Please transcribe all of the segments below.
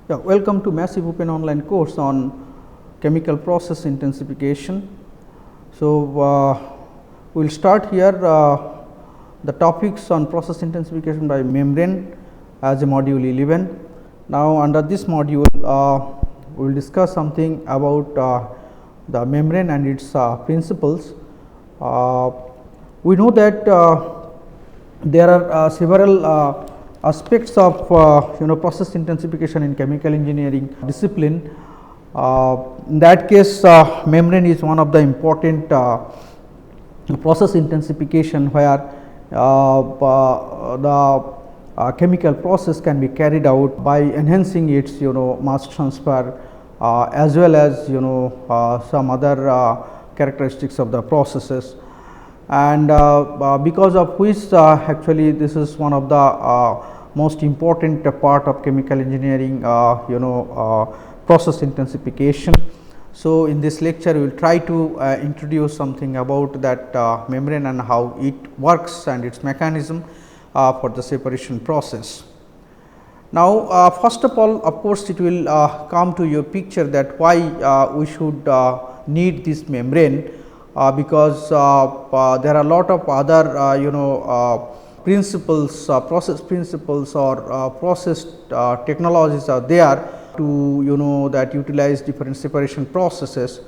Yeah, welcome to massive open online course on chemical process intensification. So, we will start here the topics on process intensification by membrane as a module 11. Now, under this module we will discuss something about the membrane and its principles. We know that there are several aspects of process intensification in chemical engineering discipline. In that case, membrane is one of the important process intensification where the chemical process can be carried out by enhancing its mass transfer as well as some other characteristics of the processes, and because of which actually this is one of the most important part of chemical engineering process intensification. So, in this lecture we will try to introduce something about that membrane and how it works and its mechanism for the separation process. Now, first of all, of course, it will come to your picture that why we should need this membrane, because there are a lot of other principles, process principles or process technologies are there to that utilize different separation processes.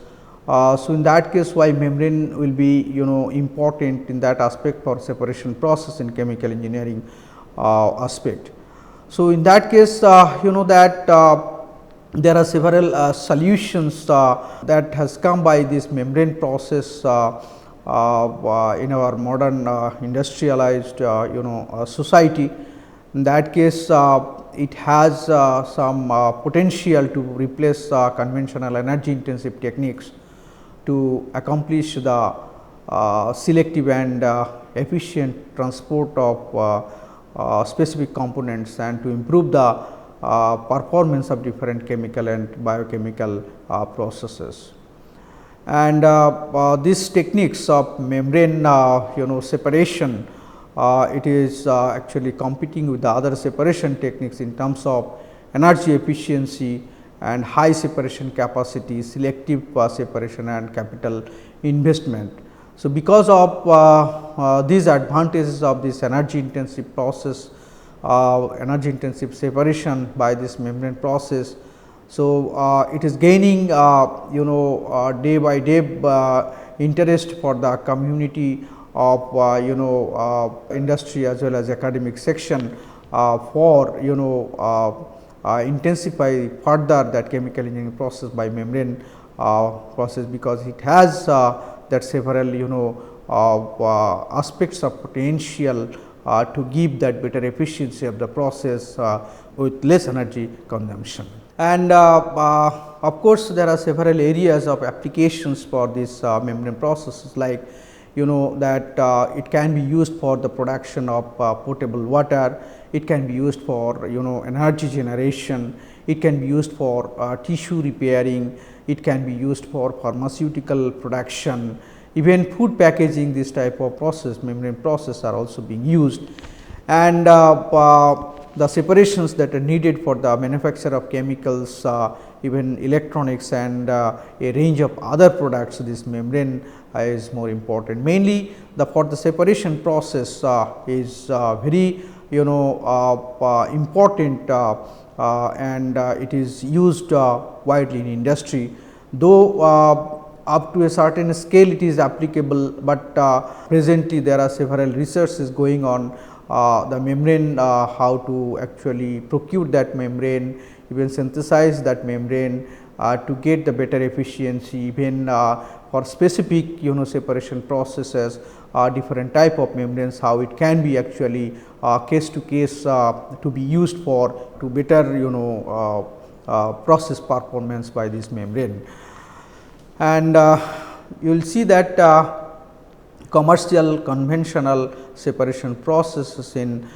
So, in that case, why membrane will be important in that aspect for separation process in chemical engineering aspect. So, in that case that there are several solutions that has come by this membrane process in our modern industrialized society. In that case, it has some potential to replace conventional energy intensive techniques to accomplish the selective and efficient transport of specific components and to improve the performance of different chemical and biochemical processes. And these techniques of membrane separation, it is actually competing with the other separation techniques in terms of energy efficiency and high separation capacity, selective separation and capital investment. So, because of these advantages of this energy intensive process, energy intensive separation by this membrane process. So, it is gaining day by day interest for the community of industry as well as academic section for intensify further that chemical engineering process by membrane process, because it has that several aspects of potential to give that better efficiency of the process with less energy consumption. And of course, there are several areas of applications for this membrane processes, like that it can be used for the production of potable water, it can be used for energy generation, it can be used for tissue repairing, it can be used for pharmaceutical production, even food packaging. This type of process, membrane process, are also being used. And the separations that are needed for the manufacture of chemicals, even electronics and a range of other products, this membrane is more important. Mainly for the separation process is very important and it is used widely in industry, though up to a certain scale it is applicable, but presently there are several researches going on the membrane, how to actually procure that membrane, even synthesize that membrane to get the better efficiency, even for specific separation processes, different type of membranes, how it can be actually case to case to be used for to better process performance by this membrane. And you will see that commercial conventional separation processes in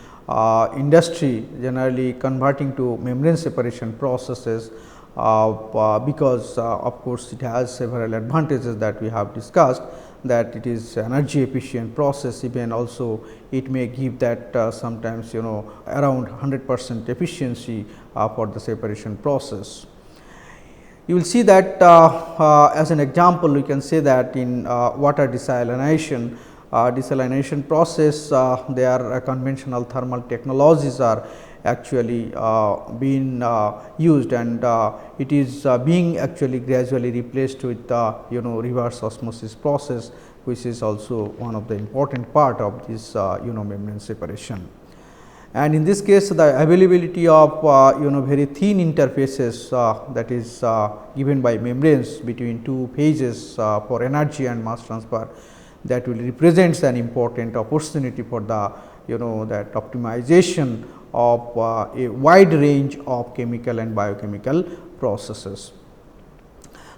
industry generally converting to membrane separation processes, because of course, it has several advantages that we have discussed. that it is energy efficient process, even also it may give that sometimes around 100% efficiency for the separation process. You will see that as an example, we can say that in water desalination, process, their conventional thermal technologies are actually being used, and it is being actually gradually replaced with reverse osmosis process, which is also one of the important part of this membrane separation. And in this case, the availability of very thin interfaces that is given by membranes between two phases for energy and mass transfer, that will represents an important opportunity for the that optimization of a wide range of chemical and biochemical processes.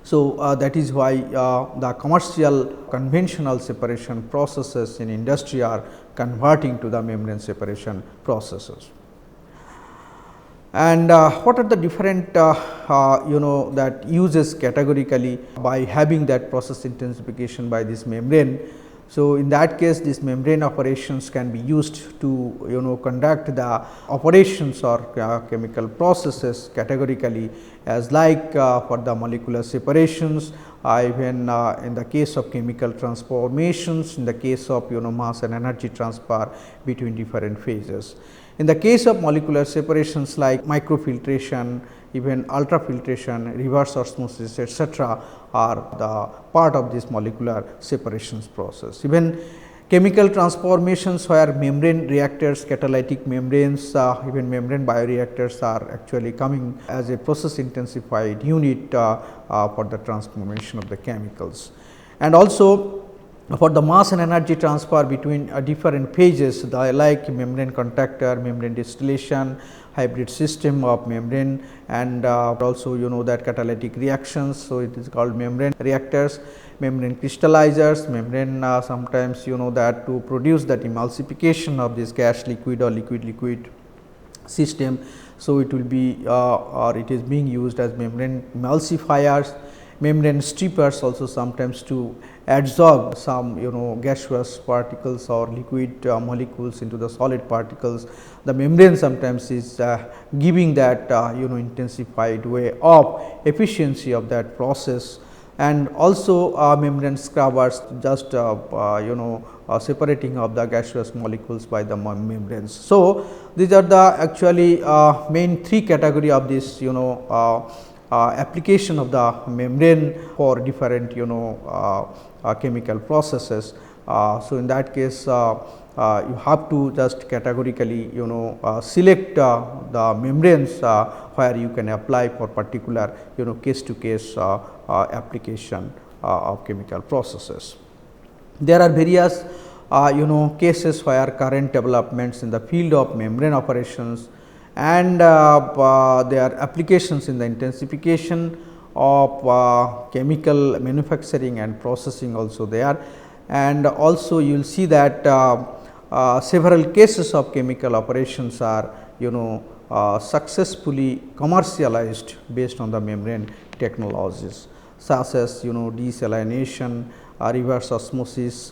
So, that is why the commercial conventional separation processes in industry are converting to the membrane separation processes. And what are the different that uses categorically by having that process intensification by this membrane. So, in that case, this membrane operations can be used to conduct the operations or chemical processes categorically, as like for the molecular separations, even in the case of chemical transformations, in the case of mass and energy transfer between different phases. In the case of molecular separations like microfiltration, even ultrafiltration, reverse osmosis, etc., are the part of this molecular separations process. Even chemical transformations where membrane reactors, catalytic membranes, even membrane bioreactors are actually coming as a process intensified unit for the transformation of the chemicals. And also for the mass and energy transfer between different phases, like membrane contactor, membrane distillation, hybrid system of membrane, and also that catalytic reactions. So, it is called membrane reactors, membrane crystallizers, membrane sometimes that to produce that emulsification of this gas liquid or liquid system. So, it will be or it is being used as membrane emulsifiers, membrane strippers also sometimes to adsorb some gaseous particles or liquid molecules into the solid particles. The membrane sometimes is giving that intensified way of efficiency of that process, and also membrane scrubbers, just separating of the gaseous molecules by the membranes. So, these are the actually main three category of this application of the membrane for different chemical processes. So, in that case you have to just categorically select the membranes where you can apply for particular case to case application of chemical processes. There are various cases where current developments in the field of membrane operations and their applications in the intensification of chemical manufacturing and processing also there. And also you will see that several cases of chemical operations are successfully commercialized based on the membrane technologies, such as desalination, reverse osmosis,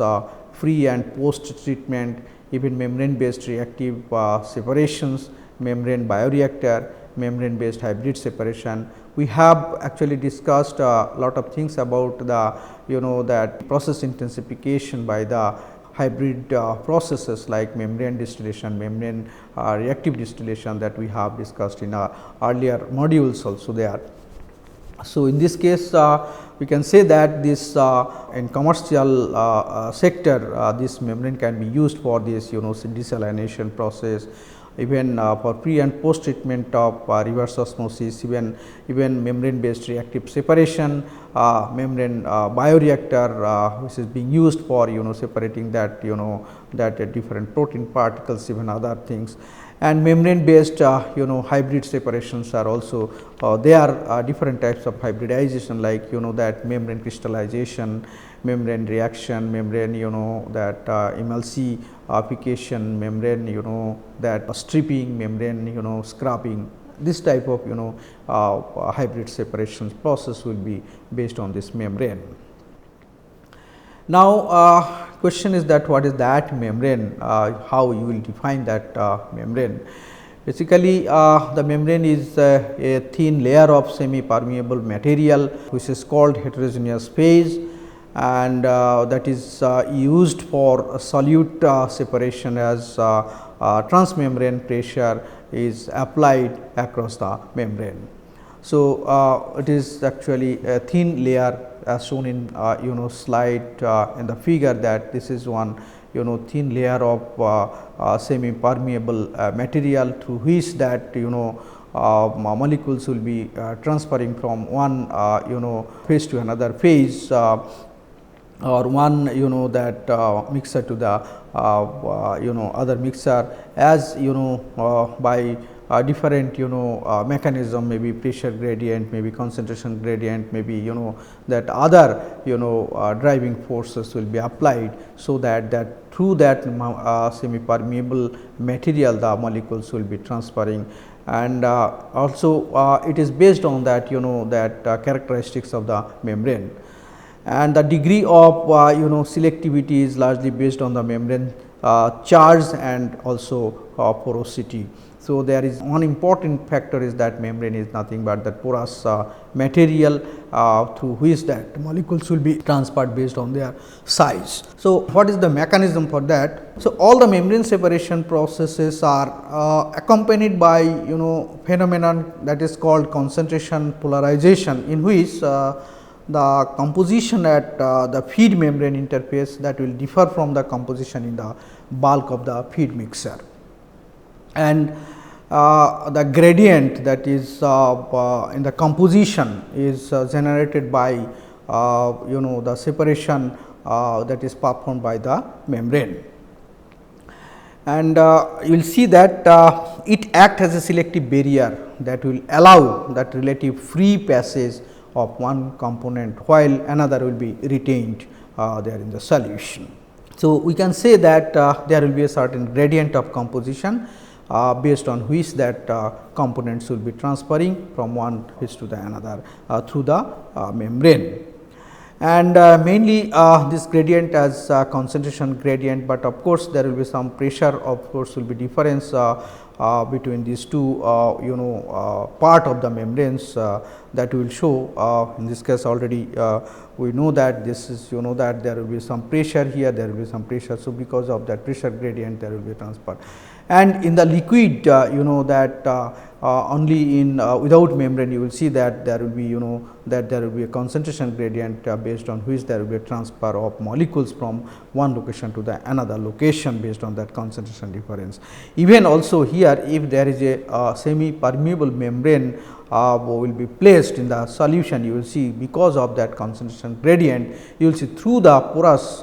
pre and post treatment, even membrane based reactive separations, membrane bioreactor, membrane based hybrid separation. We have actually discussed a lot of things about the that process intensification by the hybrid processes like membrane distillation, membrane reactive distillation, that we have discussed in earlier modules also there. So, in this case we can say that this in commercial sector this membrane can be used for this desalination process, even for pre and post treatment of reverse osmosis, even membrane based reactive separation, membrane bioreactor which is being used for separating that that different protein particles, even other things, and membrane based hybrid separations are also there are different types of hybridization, like that membrane crystallization, membrane reaction, membrane that emulsification, membrane that stripping, membrane scrubbing. This type of hybrid separations process will be based on this membrane. Now, question is that what is that membrane, how you will define that membrane. Basically, the membrane is a thin layer of semi permeable material which is called heterogeneous phase, and that is used for solute separation as transmembrane pressure is applied across the membrane. So, it is actually a thin layer as shown in slide in the figure, that this is one thin layer of semi permeable material through which that molecules will be transferring from one phase to another phase, or one that mixer to the other mixer, as by different mechanism, maybe pressure gradient, maybe concentration gradient, maybe that other driving forces will be applied, so that through that semi permeable material the molecules will be transferring. And also it is based on that that characteristics of the membrane, and the degree of selectivity is largely based on the membrane charge and also porosity. So, there is one important factor is that membrane is nothing but that porous material through which that molecules will be transferred based on their size. So, what is the mechanism for that? So, all the membrane separation processes are accompanied by phenomenon that is called concentration polarization, in which the composition at the feed membrane interface that will differ from the composition in the bulk of the feed mixer, and the gradient that is in the composition is generated by the separation that is performed by the membrane. And you will see that it acts as a selective barrier that will allow that relative free passage of one component, while another will be retained there in the solution. So, we can say that there will be a certain gradient of composition based on which that components will be transferring from one phase to the another through the membrane. And mainly this gradient as concentration gradient, but of course, there will be some pressure, of course, will be difference between these two part of the membranes that will show. In this case already we know that this is that there will be some pressure here, there will be some pressure. So, because of that pressure gradient there will be transfer, and in the liquid that only in without membrane you will see that there will be that there will be a concentration gradient based on which there will be a transfer of molecules from one location to the another location based on that concentration difference. Even also here, if there is a semi permeable membrane will be placed in the solution, you will see because of that concentration gradient you will see through the porous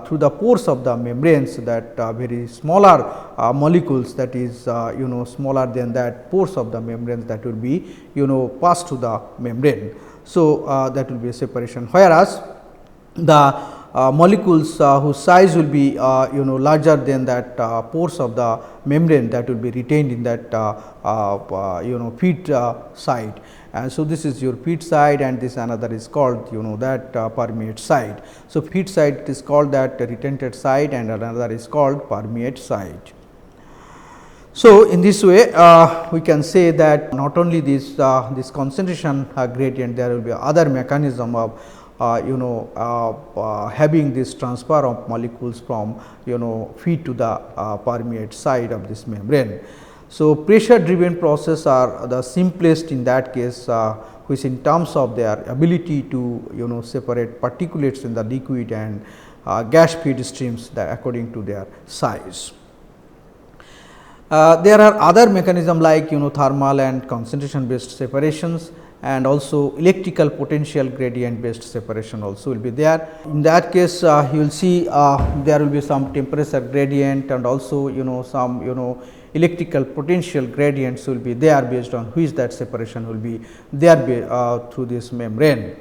through the pores of the membranes that very smaller molecules, that is smaller than that pores of the membranes, that will be passed to the membrane. So, that will be a separation, whereas the molecules whose size will be larger than that pores of the membrane, that will be retained in that feed side. And so, this is your feed side, and this another is called that permeate side. So, feed side is called that retented side, and another is called permeate side. So, in this way we can say that not only this this concentration gradient, there will be other mechanism of having this transfer of molecules from feed to the permeate side of this membrane. So, pressure driven process are the simplest in that case, which in terms of their ability to separate particulates in the liquid and gas feed streams that according to their size. There are other mechanism like thermal and concentration based separations, and also electrical potential gradient based separation also will be there. In that case you will see there will be some temperature gradient, and also some electrical potential gradients will be there based on which that separation will be there through this membrane.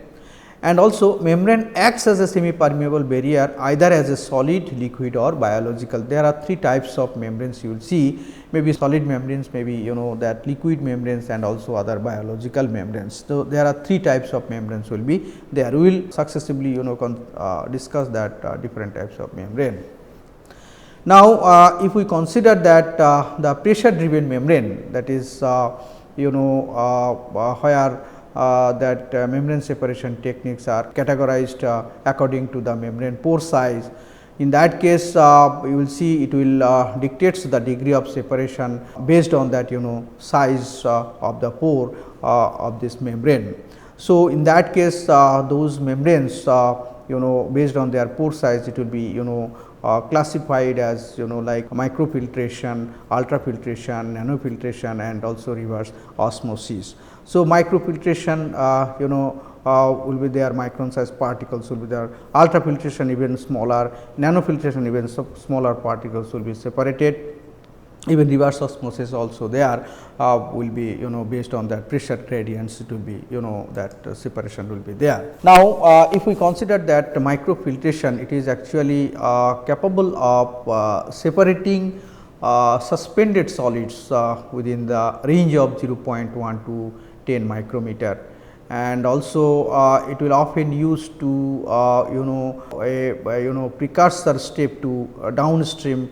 And also membrane acts as a semi permeable barrier either as a solid, liquid or biological. There are three types of membranes you will see, maybe solid membranes, maybe that liquid membranes and also other biological membranes. So, there are three types of membranes will be there. We will successively discuss that different types of membrane. Now, if we consider that the pressure driven membrane, that is where that membrane separation techniques are categorized according to the membrane pore size. In that case, you will see it will dictates the degree of separation based on that size of the pore of this membrane. So, in that case, those membranes based on their pore size, it will be classified as like microfiltration, ultrafiltration, nanofiltration and also reverse osmosis. So, microfiltration will be there, micron size particles will be there, ultrafiltration even smaller, nanofiltration even smaller particles will be separated, even reverse osmosis also there will be based on that pressure gradients, it will be that separation will be there. Now, if we consider that microfiltration, it is actually capable of separating suspended solids within the range of 0.1 to 10 micrometer, and also it will often used to a precursor step to downstream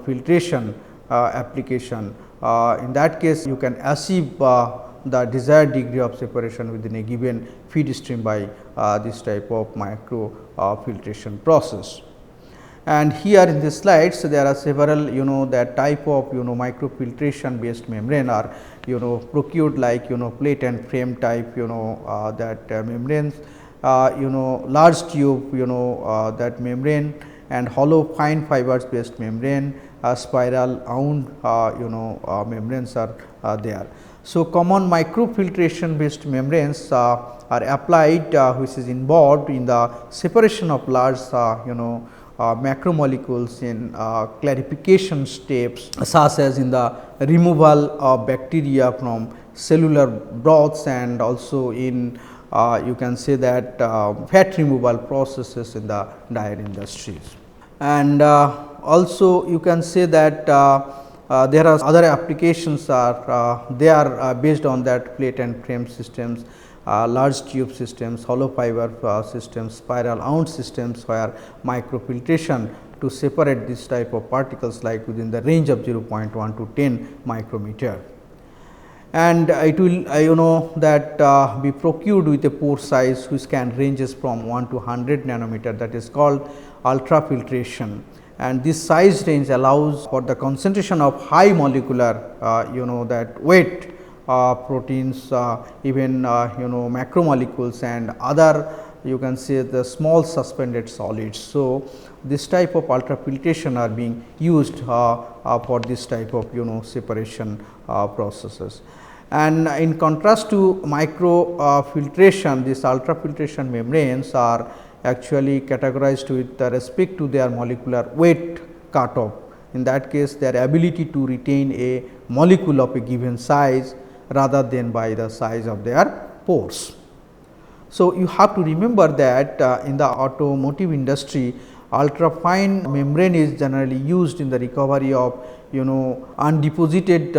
filtration application. In that case, you can achieve the desired degree of separation within a given feed stream by this type of micro filtration process. And here in this slide, so there are several that type of microfiltration based membrane are procured, like plate and frame type that membranes, large tube that membrane, and hollow fine fibers based membrane, spiral wound membranes are there. So, common microfiltration based membranes are applied which is involved in the separation of large macromolecules in clarification steps, such as in the removal of bacteria from cellular broths, and also in you can say that fat removal processes in the dairy industries. And also you can say that there are other applications are they are based on that plate and frame systems, large tube systems, hollow fiber systems, spiral wound systems, where microfiltration to separate this type of particles like within the range of 0.1 to 10 micrometer. And it will that be procured with a pore size which can ranges from 1 to 100 nanometer, that is called ultrafiltration. And this size range allows for the concentration of high molecular that weight proteins, even macromolecules and other you can say the small suspended solids. So, this type of ultrafiltration are being used for this type of separation processes. And in contrast to microfiltration, this ultrafiltration membranes are actually categorized with respect to their molecular weight cutoff. In that case, their ability to retain a molecule of a given size rather than by the size of their pores. So, you have to remember that in the automotive industry, ultrafine membrane is generally used in the recovery of undeposited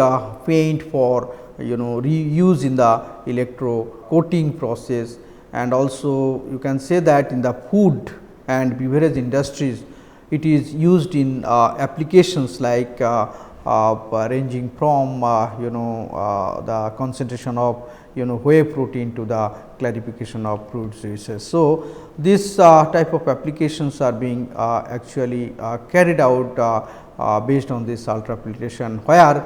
paint for reuse in the electro coating process, and also you can say that in the food and beverage industries it is used in applications like ranging from the concentration of whey protein to the clarification of fruit juices. So, this type of applications are being actually carried out based on this ultrafiltration, where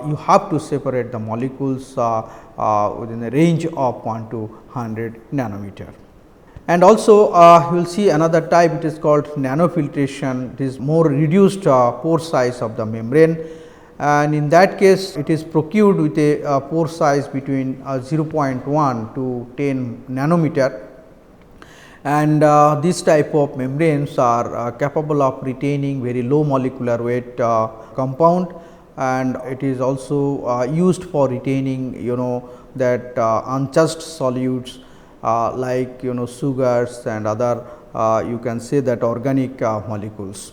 you have to separate the molecules within a range of 1 to 100 nanometer. And also you will see another type, it is called nanofiltration. It is more reduced pore size of the membrane, and in that case it is procured with a pore size between 0.1 to 10 nanometer. And this type of membranes are capable of retaining very low molecular weight compound, and it is also used for retaining that uncharged solutes like sugars and other you can say that organic molecules.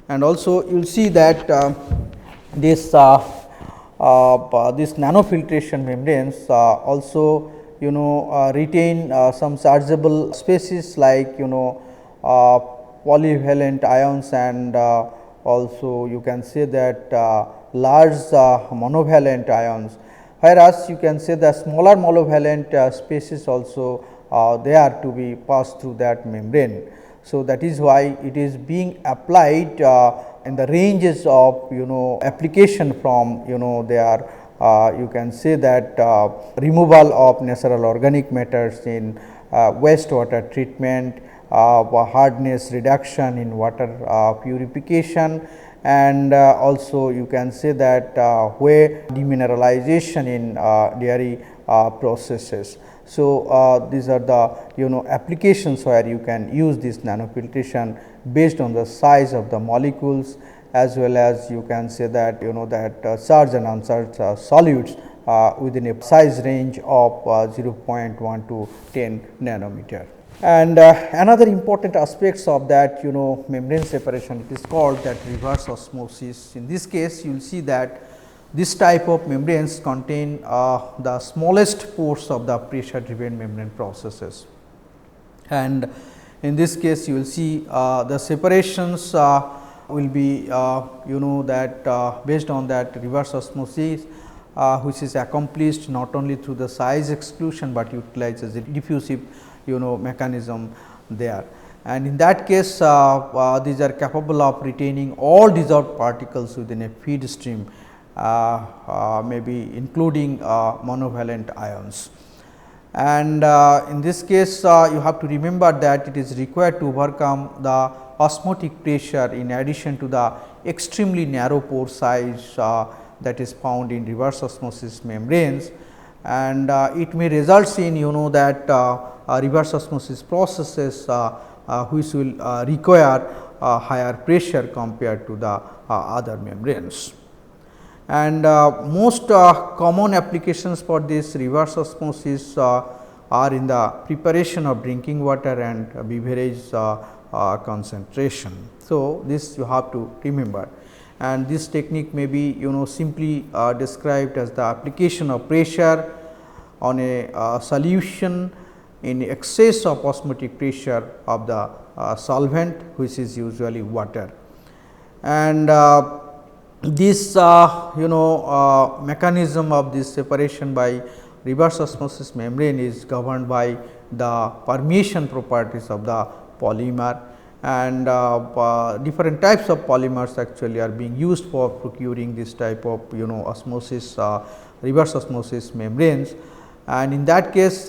And also you will see that this nanofiltration membranes also retain some chargeable species like polyvalent ions, and also you can say that large monovalent ions, whereas you can say the smaller monovalent species also they are to be passed through that membrane. So, that is why it is being applied in the ranges of application from they are you can say that removal of natural organic matters in wastewater treatment, hardness reduction in water purification, and also you can say that whey demineralization in dairy processes. So, these are the applications where you can use this nanofiltration based on the size of the molecules, as well as you can say that that charged and uncharged solutes within a size range of 0.1 to 10 nanometer. And another important aspects of that membrane separation, it is called that reverse osmosis. In this case you will see that this type of membranes contain the smallest pores of the pressure driven membrane processes, and in this case you will see the separations will be that based on that reverse osmosis which is accomplished not only through the size exclusion, but utilizes a diffusive mechanism there. And in that case these are capable of retaining all dissolved particles within a feed stream, maybe including monovalent ions. And in this case you have to remember that it is required to overcome the osmotic pressure in addition to the extremely narrow pore size that is found in reverse osmosis membranes, and it may result in that reverse osmosis processes which will require higher pressure compared to the other membranes. And most common applications for this reverse osmosis are in the preparation of drinking water and beverage concentration. So, this you have to remember, and this technique may be simply described as the application of pressure on a solution in excess of osmotic pressure of the solvent, which is usually water. And this mechanism of this separation by reverse osmosis membrane is governed by the permeation properties of the polymer, and different types of polymers actually are being used for procuring this type of osmosis reverse osmosis membranes. And in that case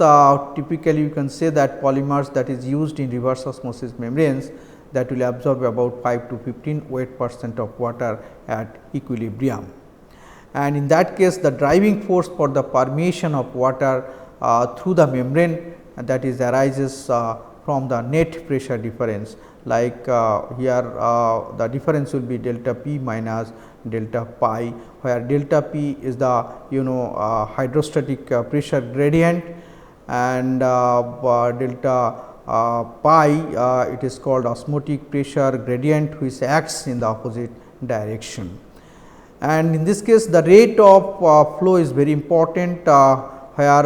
typically you can say that polymers that is used in reverse osmosis membranes that will absorb about 5 to 15 weight% of water at equilibrium. And in that case the driving force for the permeation of water through the membrane that is arises from the net pressure difference, like here the difference will be delta P minus delta pi, where delta P is the hydrostatic pressure gradient, and delta pi it is called osmotic pressure gradient, which acts in the opposite direction. And in this case the rate of flow is very important, where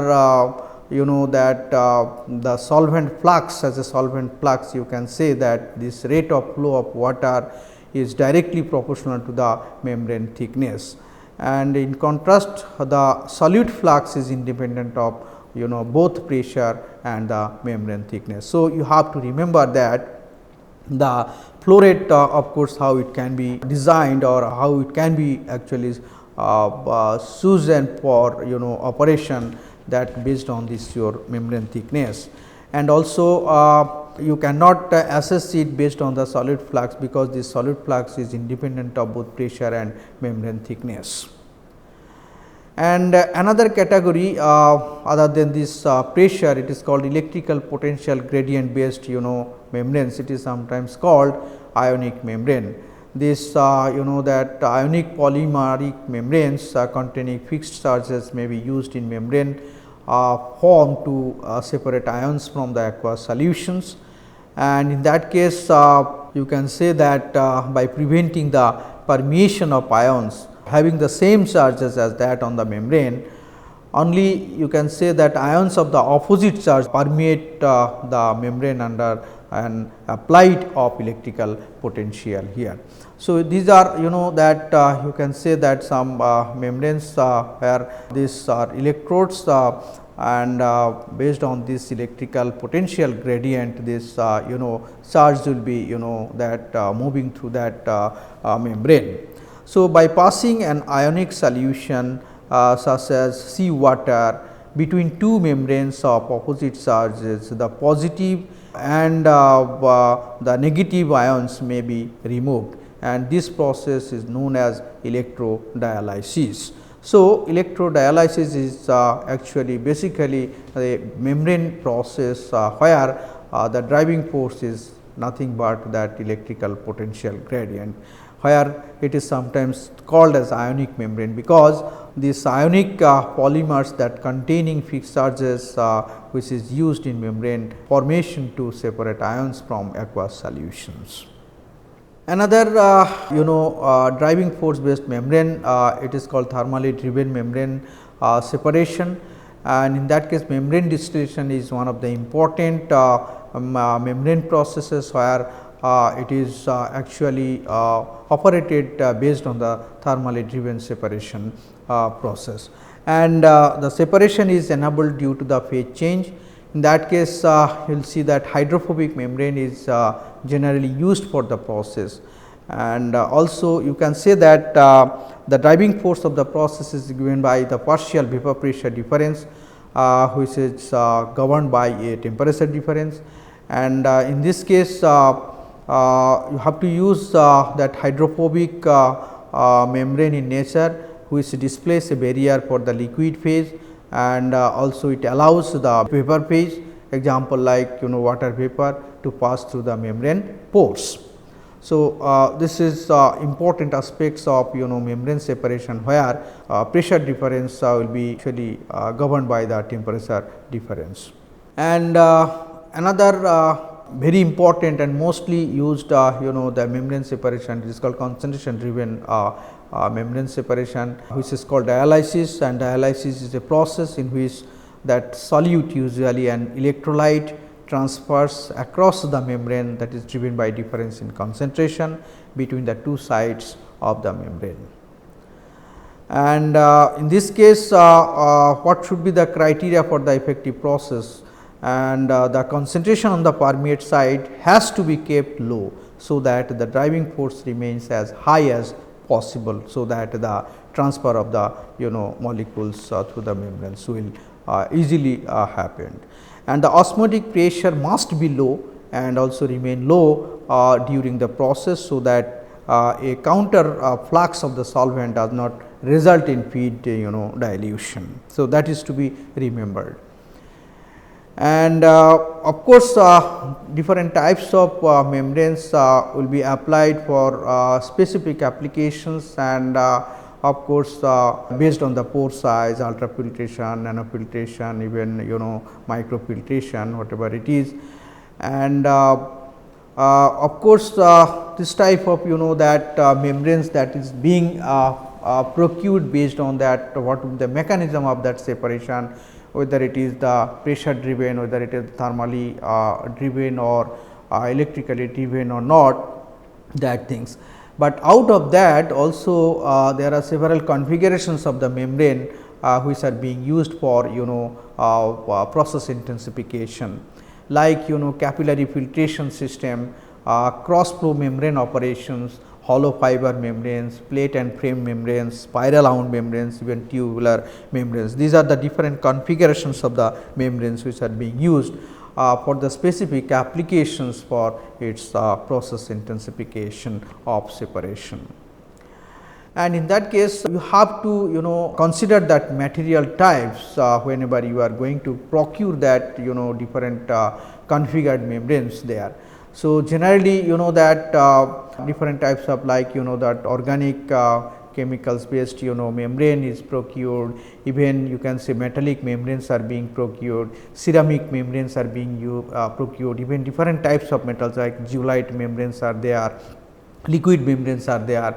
that the solvent flux, as a solvent flux you can say that this rate of flow of water is directly proportional to the membrane thickness, and in contrast the solute flux is independent of both pressure and the membrane thickness. So, you have to remember that the flow rate of course, how it can be designed or how it can be actually chosen for operation, that based on this your membrane thickness. And also you cannot assess it based on the solid flux, because this solid flux is independent of both pressure and membrane thickness. And another category other than this pressure, it is called electrical potential gradient based membranes. It is sometimes called ionic membrane. This that ionic polymeric membranes containing fixed charges may be used in membrane formed to separate ions from the aqueous solutions. And in that case, you can say that by preventing the permeation of ions having the same charges as that on the membrane, only you can say that ions of the opposite charge permeate the membrane under an applied of electrical potential here. So, these are that you can say that some membranes where these are electrodes and based on this electrical potential gradient, this charge will be that moving through that membrane. So, by passing an ionic solution such as sea water between two membranes of opposite charges, the positive and the negative ions may be removed, and this process is known as electrodialysis. So, electrodialysis is actually basically a membrane process where the driving force is nothing but that electrical potential gradient, where it is sometimes called as ionic membrane, because these ionic polymers that containing fixed charges which is used in membrane formation to separate ions from aqueous solutions. Another driving force based membrane, it is called thermally driven membrane separation, and in that case membrane distillation is one of the important membrane processes where it is actually operated based on the thermally driven separation process, and the separation is enabled due to the phase change. In that case, you will see that hydrophobic membrane is generally used for the process, and also you can say that the driving force of the process is given by the partial vapor pressure difference, which is governed by a temperature difference, and in this case you have to use that hydrophobic membrane in nature, which displays a barrier for the liquid phase, and also it allows the vapor phase, example like water vapor, to pass through the membrane pores. So, this is important aspects of membrane separation, where pressure difference will be actually governed by the temperature difference. And another very important and mostly used the membrane separation is called concentration driven membrane separation, which is called dialysis, and dialysis is a process in which that solute, usually an electrolyte, transfers across the membrane, that is driven by difference in concentration between the two sides of the membrane. And in this case, what should be the criteria for the effective process? And the concentration on the permeate side has to be kept low, so that the driving force remains as high as possible, so that the transfer of the molecules through the membranes will easily happen. And the osmotic pressure must be low and also remain low during the process, so that a counter flux of the solvent does not result in feed dilution. So, that is to be remembered. And of course, different types of membranes will be applied for specific applications, and of course, based on the pore size, ultrafiltration, nanofiltration, even microfiltration, whatever it is. And of course, this type of that membranes that is being procured based on that, what would be the mechanism of that separation, whether it is the pressure driven, whether it is thermally driven or electrically driven or not, that things. But out of that also there are several configurations of the membrane which are being used for process intensification, like capillary filtration system, cross flow membrane operations, hollow fiber membranes, plate and frame membranes, spiral wound membranes, even tubular membranes. These are the different configurations of the membranes which are being used for the specific applications for its process intensification of separation. And in that case, you have to consider that material types whenever you are going to procure that different configured membranes there. So, generally that different types of, like that organic chemicals based membrane is procured, even you can say metallic membranes are being procured, ceramic membranes are being procured, even different types of metals like zeolite membranes are there, liquid membranes are there.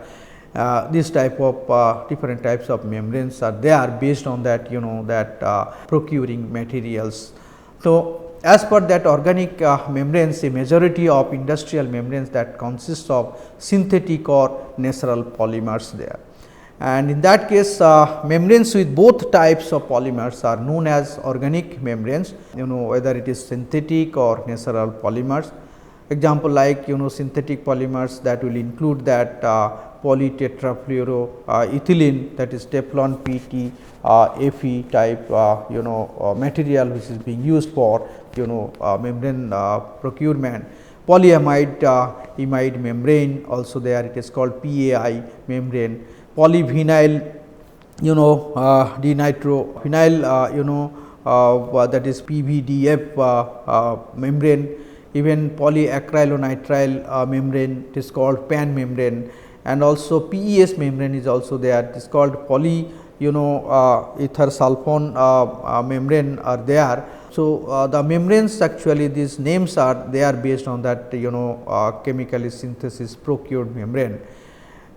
This type of different types of membranes are there based on that procuring materials. So, as per that organic membranes, a majority of industrial membranes that consists of synthetic or natural polymers there. And in that case, membranes with both types of polymers are known as organic membranes, whether it is synthetic or natural polymers. Example like synthetic polymers, that will include that polytetrafluoroethylene, that is Teflon, PT, Fe type material which is being used for membrane procurement. Polyamide imide membrane also there, it is called PAI membrane. Polyvinyl dinitrophenyl that is PVDF membrane. Even polyacrylonitrile membrane, it is called PAN membrane, and also PES membrane is also there, it is called poly ether sulfone membrane are there. So, the membranes actually these names are they are based on that chemically synthesis procured membrane.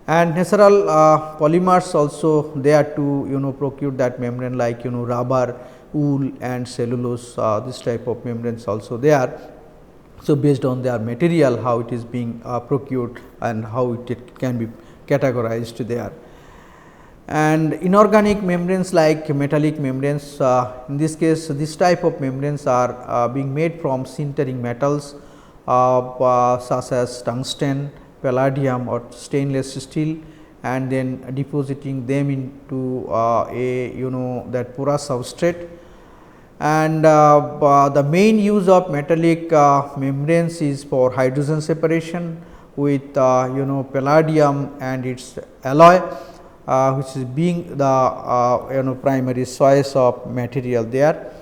And natural polymers also they are to procure that membrane like rubber, wool and cellulose, this type of membranes also they are. So, based on their material how it is being procured and how it can be categorized there. And inorganic membranes like metallic membranes, in this case this type of membranes are being made from sintering metals such as tungsten, palladium or stainless steel, and then depositing them into that porous substrate. And the main use of metallic membranes is for hydrogen separation with palladium and its alloy, which is being the primary source of material there.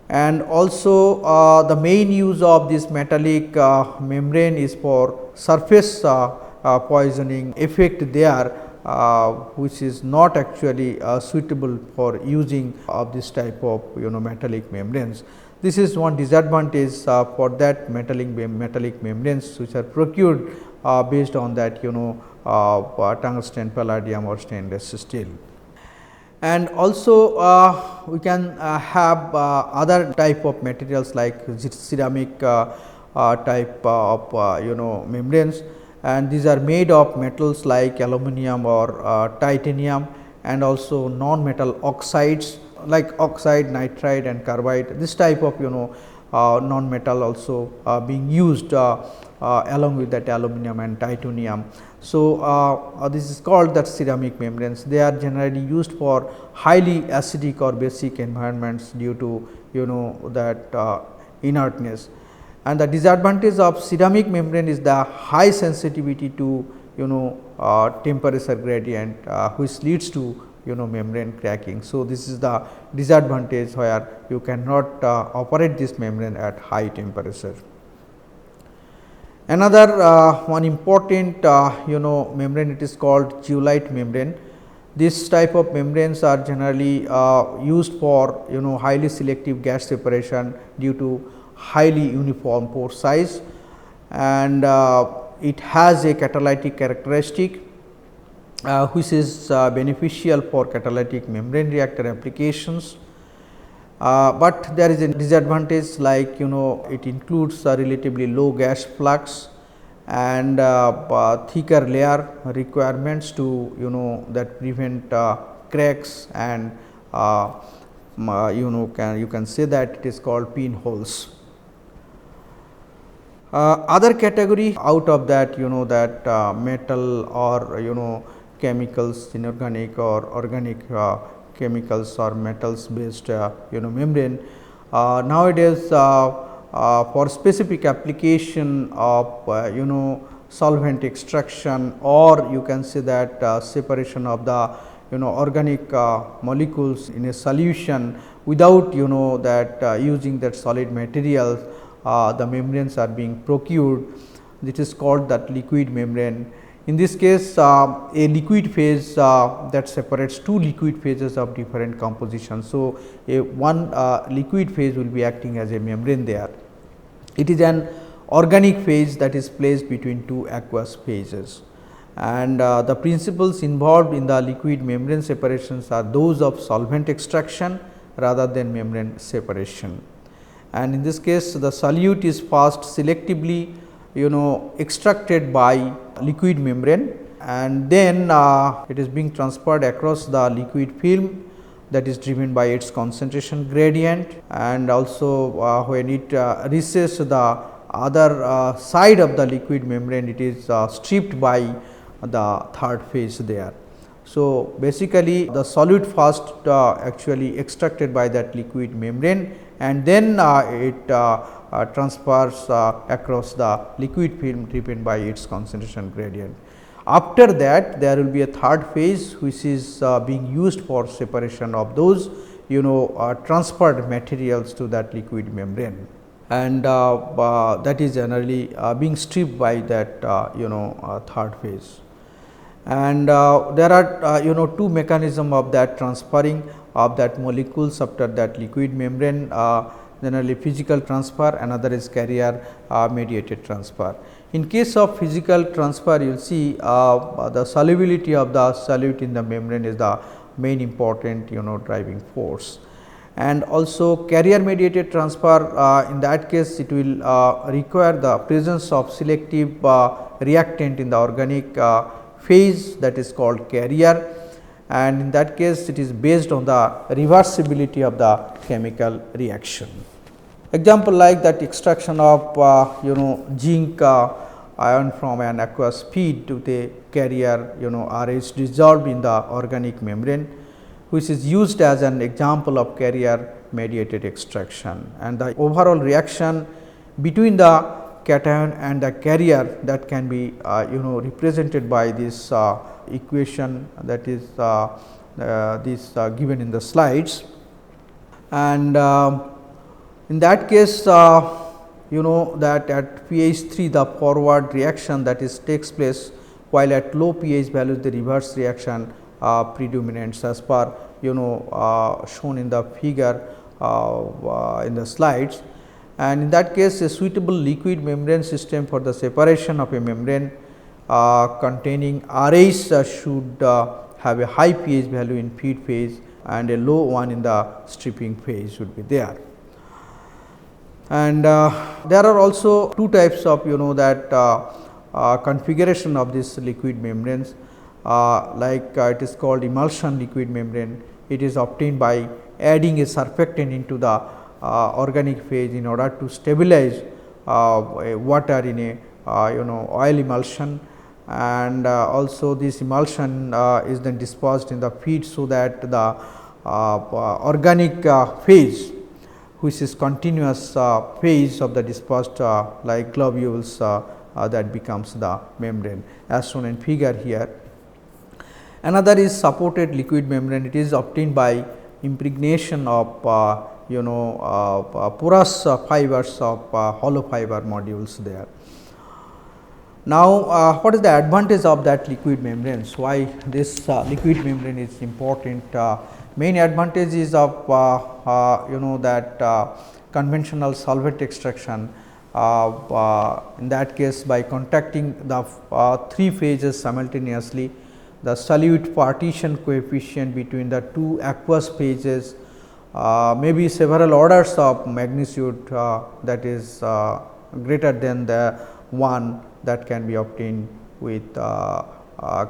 And also the main use of this metallic membrane is for surface poisoning effect there, which is not actually suitable for using of this type of metallic membranes. This is one disadvantage for that metallic membranes which are procured based on that tungsten, palladium or stainless steel. And also we can have other type of materials like ceramic type of membranes, and these are made of metals like aluminum or titanium, and also non-metal oxides like oxide, nitride and carbide. This type of non-metal also being used along with that aluminum and titanium. So, this is called that ceramic membranes. They are generally used for highly acidic or basic environments due to that inertness. And the disadvantage of ceramic membrane is the high sensitivity to temperature gradient, which leads to membrane cracking. So, this is the disadvantage where you cannot operate this membrane at high temperature. Another one important membrane, it is called zeolite membrane. This type of membranes are generally used for highly selective gas separation due to highly uniform pore size, and it has a catalytic characteristic which is beneficial for catalytic membrane reactor applications. But there is a disadvantage like it includes a relatively low gas flux and thicker layer requirements to that prevent cracks, and you can say that it is called pinholes. Other category out of that that metal or chemicals, inorganic or organic chemicals or metals based membrane. Nowadays for specific application of solvent extraction, or you can say that separation of the organic molecules in a solution without that using that solid material, the membranes are being procured. This is called that liquid membrane. In this case, a liquid phase that separates two liquid phases of different composition. So, one liquid phase will be acting as a membrane there. It is an organic phase that is placed between two aqueous phases, and the principles involved in the liquid membrane separations are those of solvent extraction rather than membrane separation. And in this case, the solute is first selectively extracted by liquid membrane, and then it is being transferred across the liquid film that is driven by its concentration gradient, and also when it reaches the other side of the liquid membrane, it is stripped by the third phase there. So, basically the solute first actually extracted by that liquid membrane, and then it transfers across the liquid film driven by its concentration gradient. After that, there will be a third phase which is being used for separation of those transferred materials to that liquid membrane, and that is generally being stripped by that third phase. And there are two mechanism of that transferring of that molecules after that liquid membrane, generally physical transfer, another is carrier mediated transfer. In case of physical transfer, you will see the solubility of the solute in the membrane is the main important driving force. And also carrier mediated transfer, in that case it will require the presence of selective reactant in the organic phase, that is called carrier, and in that case it is based on the reversibility of the chemical reaction. Example like that extraction of zinc ion from an aqueous feed to the carrier RH dissolved in the organic membrane, which is used as an example of carrier mediated extraction, and the overall reaction between the cation and the carrier that can be represented by this equation, that is this given in the slides. And in that case that at pH 3 the forward reaction that is takes place, while at low pH values the reverse reaction predominates as per shown in the figure in the slides. And in that case, a suitable liquid membrane system for the separation of a membrane containing RH should have a high pH value in feed phase and a low one in the stripping phase should be there. And there are also two types of configuration of this liquid membranes, like it is called emulsion liquid membrane. It is obtained by adding a surfactant into the organic phase in order to stabilize water in a oil emulsion, and also this emulsion is then dispersed in the feed, so that the organic phase, which is continuous phase of the dispersed like globules, that becomes the membrane as shown in figure here. Another is supported liquid membrane. It is obtained by impregnation of porous fibers of hollow fiber modules there. Now, what is the advantage of that liquid membranes? Why this liquid membrane is important? Main advantage is of that conventional solvent extraction. In that case, by contacting the three phases simultaneously, the solute partition coefficient between the two aqueous phases may be several orders of magnitude, that is greater than the one that can be obtained with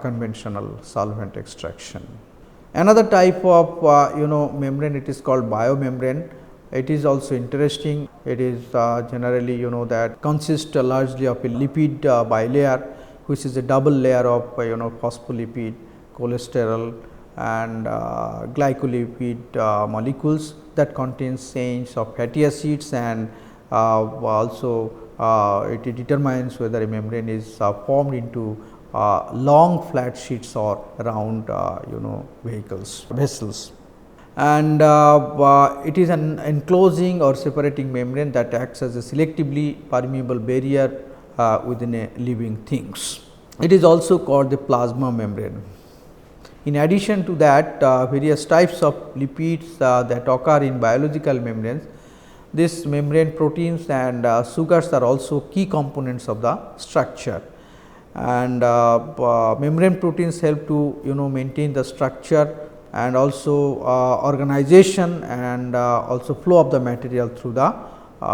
conventional solvent extraction. Another type of membrane, it is called biomembrane. It is also interesting. It is generally that consists largely of a lipid bilayer, which is a double layer of phospholipid, cholesterol and glycolipid molecules that contains chains of fatty acids, and also it determines whether a membrane is formed into long flat sheets or round vessels. And it is an enclosing or separating membrane that acts as a selectively permeable barrier within a living things. It is also called the plasma membrane. In addition to that, various types of lipids that occur in biological membranes, this membrane proteins and sugars are also key components of the structure, and membrane proteins help to maintain the structure and also organization and also flow of the material through the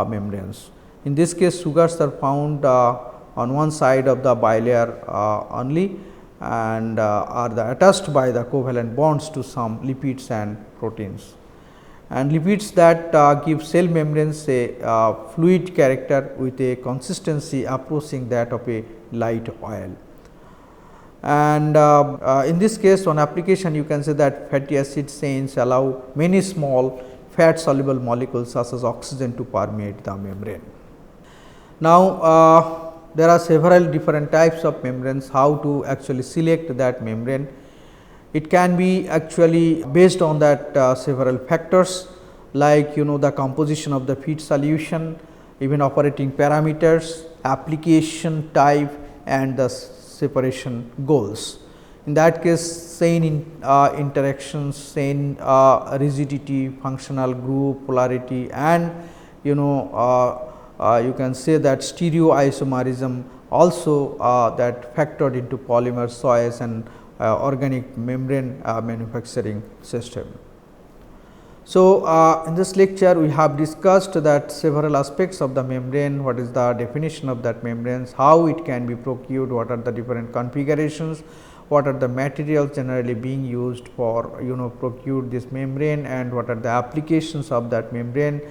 membranes. In this case, sugars are found on one side of the bilayer only, and are attached by the covalent bonds to some lipids and proteins. And lipids that give cell membranes a fluid character with a consistency approaching that of a light oil. And in this case, one application you can say that fatty acid chains allow many small fat soluble molecules such as oxygen to permeate the membrane. Now, there are several different types of membranes. How to actually select that membrane? It can be actually based on that several factors, like the composition of the feed solution, even operating parameters, application type, and the separation goals. In that case, chain interactions, chain rigidity, functional group, polarity, and you can say that stereoisomerism also that factored into polymer choice and organic membrane manufacturing system. So, in this lecture we have discussed that several aspects of the membrane, what is the definition of that membranes, how it can be procured, what are the different configurations, what are the materials generally being used for procure this membrane, and what are the applications of that membrane,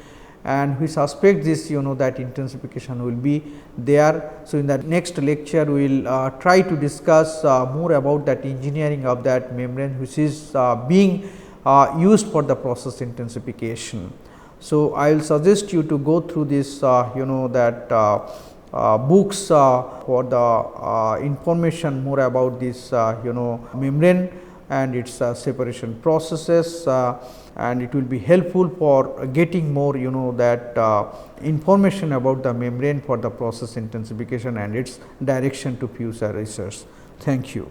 and we suspect this that intensification will be there. So, in the next lecture we will try to discuss more about that engineering of that membrane, which is being used for the process intensification. So, I will suggest you to go through this that books for the information more about this membrane and its separation processes, and it will be helpful for getting more that information about the membrane for the process intensification and its direction to future research. Thank you.